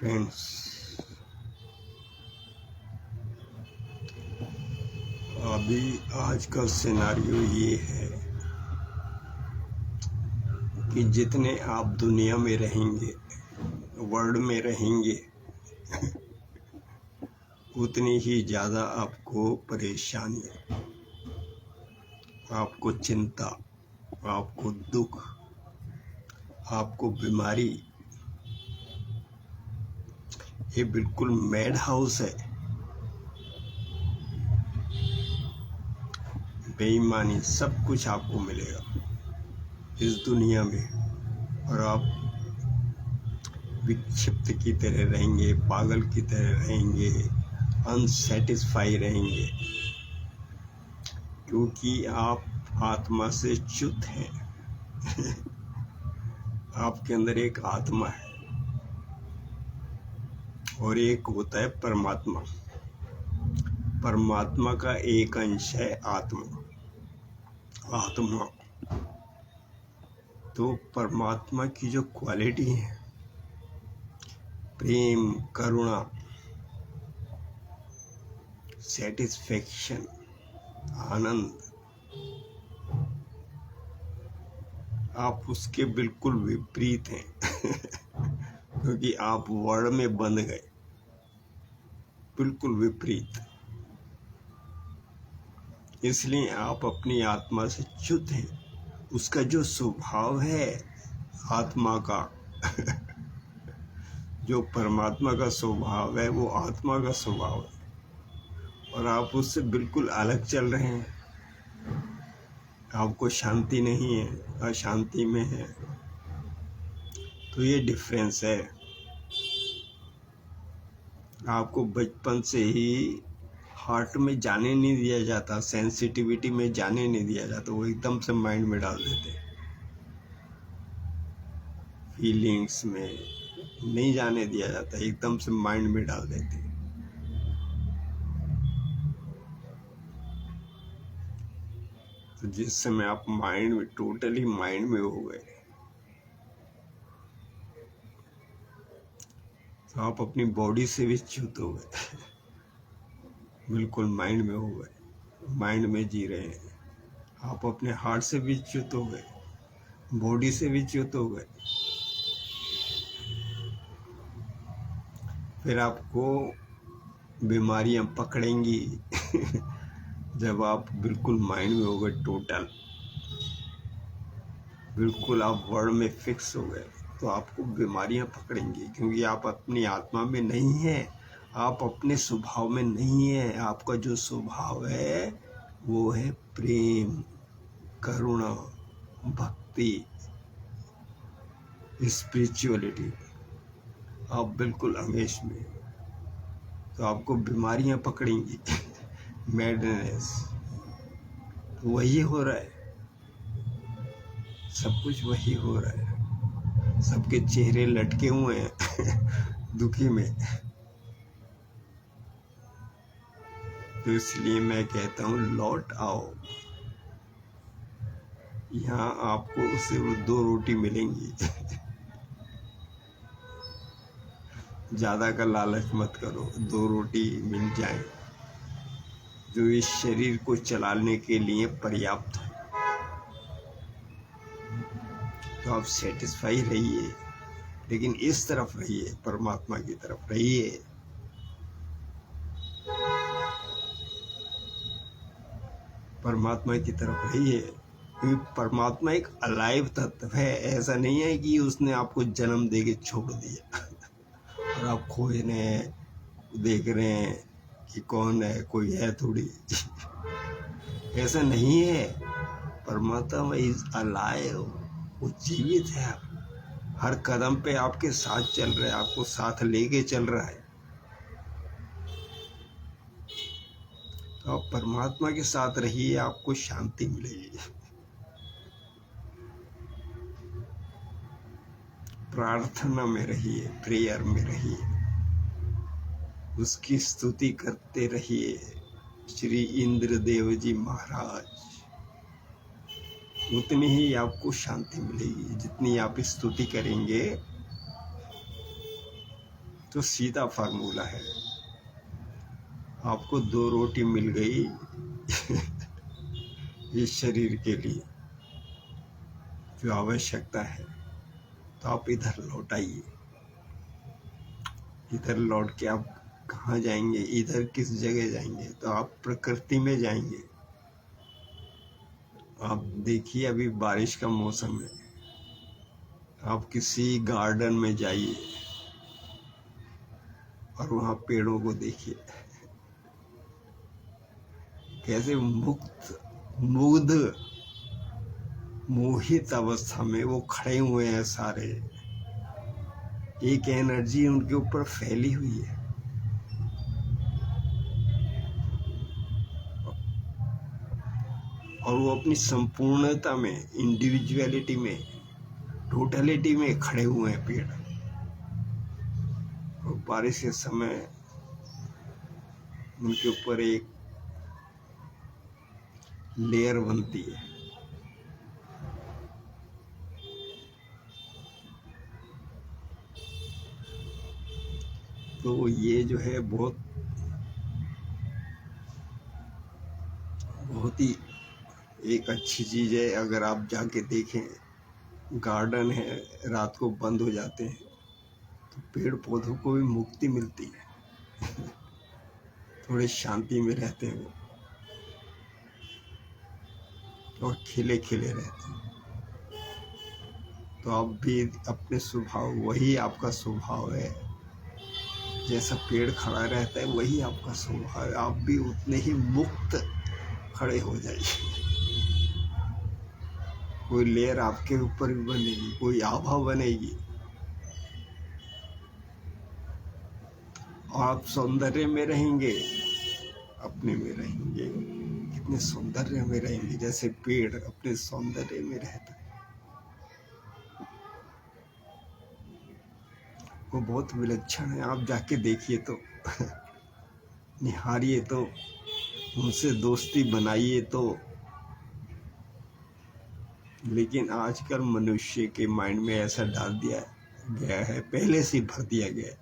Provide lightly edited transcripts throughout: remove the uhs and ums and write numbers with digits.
Friends, अभी आज का सिनारियो ये है कि जितने आप दुनिया में रहेंगे, वर्ल्ड में रहेंगे, उतनी ही ज़्यादा आपको परेशानी, आपको चिंता, आपको दुख, आपको बीमारी। ये बिल्कुल मैड हाउस है। बेईमानी सब कुछ आपको मिलेगा इस दुनिया में, और आप विक्षिप्त की तरह रहेंगे, पागल की तरह रहेंगे, अनसेटिस्फाई रहेंगे, क्योंकि आप आत्मा से च्युत हैं। आपके अंदर एक आत्मा है और एक होता है परमात्मा। परमात्मा का एक अंश है आत्मा। तो परमात्मा की जो क्वालिटी है, प्रेम, करुणा, सेटिस्फेक्शन, आनंद, आप उसके बिल्कुल विपरीत हैं। क्योंकि आप वर्ड में बंध गए, बिल्कुल विपरीत। इसलिए आप अपनी आत्मा से च्युत हैं। उसका जो स्वभाव है आत्मा का, जो परमात्मा का स्वभाव है वो आत्मा का स्वभाव है, और आप उससे बिल्कुल अलग चल रहे हैं। आपको शांति नहीं है, अशांति में है। तो ये डिफरेंस है। आपको बचपन से ही हार्ट में जाने नहीं दिया जाता, सेंसिटिविटी में जाने नहीं दिया जाता। वो एकदम से माइंड में डाल देते, फीलिंग्स में नहीं जाने दिया जाता, एकदम से माइंड में डाल देते। तो जिस समय आप माइंड में, टोटली माइंड में हो गए, तो आप अपनी बॉडी से भी च्युत हो गए। बिल्कुल माइंड में हो गए, माइंड में जी रहे हैं। आप अपने हार्ट से भी च्युत हो गए, बॉडी से भी च्युत हो गए। फिर आपको बीमारियां पकड़ेंगी। जब आप बिल्कुल माइंड में हो गए, टोटल बिल्कुल आप वर्ड में फिक्स हो गए, तो आपको बीमारियां पकड़ेंगी। क्योंकि आप अपनी आत्मा में नहीं हैं, आप अपने स्वभाव में नहीं हैं। आपका जो स्वभाव है वो है प्रेम, करुणा, भक्ति, स्पिरिचुअलिटी। आप बिल्कुल अवेश में, तो आपको बीमारियां पकड़ेंगी। मैडनेस, तो वही हो रहा है, सब कुछ वही हो रहा है। सबके चेहरे लटके हुए हैं दुखी में। तो इसलिए मैं कहता हूँ, लौट आओ। यहाँ आपको सिर्फ 2 रोटी मिलेंगी। ज़्यादा का लालच मत करो, 2 रोटी मिल जाए जो इस शरीर को चलाने के लिए पर्याप्त है। तो आप सेटिस्फाई रहिए, लेकिन इस तरफ रहिए, परमात्मा की तरफ रहिए। परमात्मा की तरफ रहिए, क्योंकि परमात्मा एक अलाइव तत्व है। ऐसा नहीं है कि उसने आपको जन्म दे के छोड़ दिया और आप खोए हैं, देख रहे हैं कि कौन है, कोई है थोड़ी। ऐसा नहीं है। परमात्मा इज अलाइव, वो जीवित है। हर कदम पे आपके साथ चल रहा है, आपको साथ लेके चल रहा है। तो आप परमात्मा के साथ रहिए, आपको शांति मिलेगी। प्रार्थना में रहिए, प्रेयर में रहिए, उसकी स्तुति करते रहिए। श्री इंद्रदेव जी महाराज, उतनी ही आपको शांति मिलेगी जितनी आप स्तुति करेंगे। तो सीधा फार्मूला है। आपको 2 रोटी मिल गई इस शरीर के लिए जो आवश्यकता है, तो आप इधर लौट आइए। इधर लौट के आप कहाँ जाएंगे? इधर किस जगह जाएंगे? तो आप प्रकृति में जाएंगे। आप देखिए, अभी बारिश का मौसम है, आप किसी गार्डन में जाइए और वहाँ पेड़ों को देखिए कैसे मुग्ध मोहित अवस्था में वो खड़े हुए हैं सारे। एक एनर्जी उनके ऊपर फैली हुई है। और वो अपनी संपूर्णता में, इंडिविजुअलिटी में, टोटलिटी में खड़े हुए हैं पेड़। और बारिश के समय उनके ऊपर एक लेयर बनती है। तो ये जो है बहुत ही एक अच्छी चीज़ है। अगर आप जाके देखें, गार्डन है, रात को बंद हो जाते हैं तो पेड़ पौधों को भी मुक्ति मिलती है थोड़ी शांति में रहते हैं वो, और खिले खिले रहते हैं। तो आप भी अपने स्वभाव, वही आपका स्वभाव है। जैसा पेड़ खड़ा रहता है वही आपका स्वभाव है। आप भी उतने ही मुक्त खड़े हो जाइए। कोई लेयर आपके ऊपर भी बनेगी, कोई आभा बनेगी, और आप सौंदर्य में रहेंगे, अपने में रहेंगे। कितने सौंदर्य में रहेंगे, जैसे पेड़ अपने सौंदर्य में रहता है। वो बहुत विलक्षण है। आप जाके देखिए तो निहारिए तो, उनसे दोस्ती बनाइए तो। लेकिन आजकल मनुष्य के माइंड में ऐसा डाल दिया गया है, पहले से भर दिया गया है।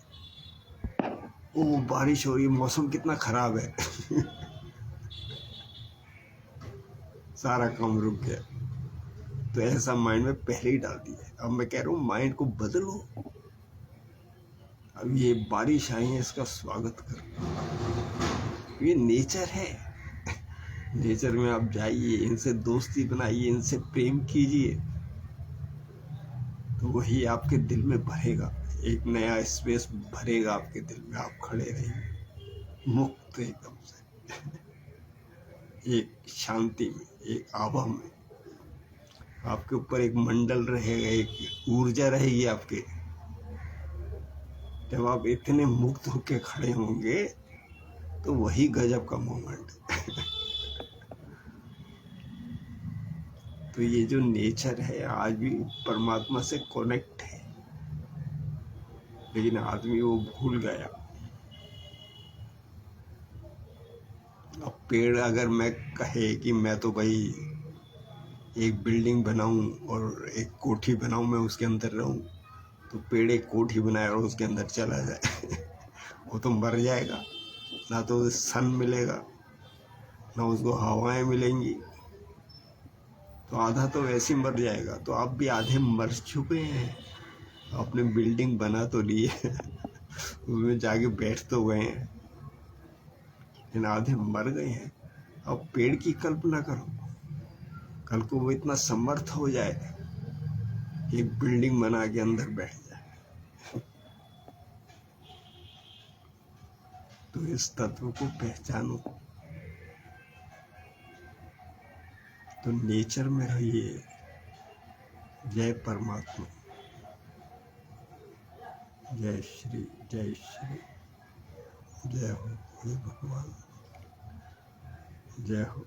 वो बारिश हो रही, मौसम कितना खराब है सारा काम रुक गया। तो ऐसा माइंड में पहले ही डाल दिया। अब मैं कह रहा हूँ माइंड को बदलो। अब ये बारिश आई है, इसका स्वागत करो। ये नेचर है। नेचर में आप जाइए, इनसे दोस्ती बनाइए, इनसे प्रेम कीजिए, तो वही आपके दिल में भरेगा। एक नया स्पेस भरेगा आपके दिल में। आप खड़े रहेंगे मुक्त एकदम से एक शांति में, एक आभा में। आपके ऊपर एक मंडल रहेगा, एक ऊर्जा रहेगी आपके। जब आप इतने मुक्त होके खड़े होंगे तो वही गजब का मोमेंट तो ये जो नेचर है आज भी परमात्मा से कनेक्ट है, लेकिन आदमी वो भूल गया। अब पेड़ अगर मैं कहे कि मैं तो भाई एक बिल्डिंग बनाऊं और एक कोठी बनाऊं, मैं उसके अंदर रहूं, तो पेड़ एक कोठी बनाए और उसके अंदर चला जाए वो तो मर जाएगा। ना तो सन मिलेगा, ना उसको हवाएं मिलेंगी, तो आधा तो वैसे ही मर जाएगा। तो आप भी आधे मर चुके हैं। आपने बिल्डिंग बना तो ली है उसमें जाके बैठ तो गए हैं, लेकिन आधे मर गए हैं। अब पेड़ की कल्पना करो, कल को वो इतना समर्थ हो जाए कि एक बिल्डिंग बना के अंदर बैठ जाए। तो इस तत्व को पहचानो, तो नेचर में रहिए। जय परमात्मा, जय श्री, जय श्री, जय हो हे भगवान, जय हो।